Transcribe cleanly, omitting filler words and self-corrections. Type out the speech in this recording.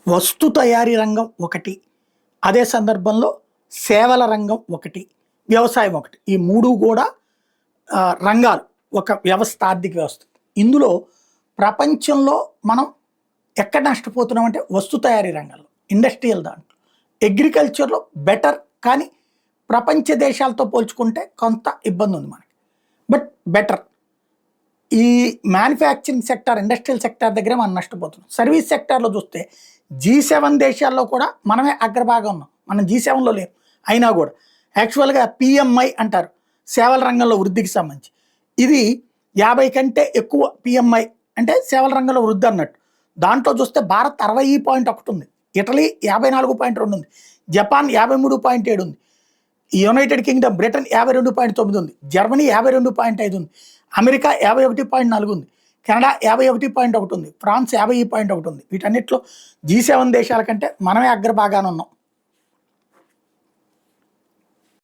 వస్తు తయారీ రంగం ఒకటి, అదే సందర్భంలో సేవల రంగం ఒకటి, వ్యవసాయం ఒకటి. ఈ 3 కూడా రంగాలు ఒక వ్యవస్థ, ఆర్థిక వ్యవస్థ. ఇందులో ప్రపంచంలో మనం ఎక్కడ నష్టపోతున్నామంటే వస్తు తయారీ రంగంలో, ఇండస్ట్రియల్ దాంట్లో. అగ్రికల్చర్‌లో బెటర్, కానీ ప్రపంచ దేశాలతో పోల్చుకుంటే కొంత ఇబ్బంది ఉంది మనకి. But better. ఈ మ్యానుఫ్యాక్చరింగ్ సెక్టార్, ఇండస్ట్రియల్ సెక్టార్ దగ్గరే మనం నష్టపోతున్నాం. సర్వీస్ సెక్టార్‌లో చూస్తే G7 దేశాల్లో కూడా మనమే అగ్రభాగం ఉన్నాం. మనం G7లో లేము. అయినా కూడా యాక్చువల్‌గా PMI అంటారు, సేవల రంగంలో వృద్ధికి సంబంధించి. ఇది 50 కంటే ఎక్కువ PMI అంటే సేవల రంగంలో వృద్ధి అన్నట్టు. దాంట్లో చూస్తే భారత్ 60.1 ఉంది, ఇటలీ 54.2 ఉంది, జపాన్ 53.7 ఉంది, యునైటెడ్ కింగ్డమ్, బ్రిటన్ 52.9 ఉంది, జర్మనీ 52.5 ఉంది, అమెరికా 51.4 ఉంది, కెనడా 51.1 ఉంది, ఫ్రాన్స్ 50.1 ఉంది. వీటన్నిటిలో G7 దేశాల కంటే మనమే అగ్రభాగాన ఉన్నాం.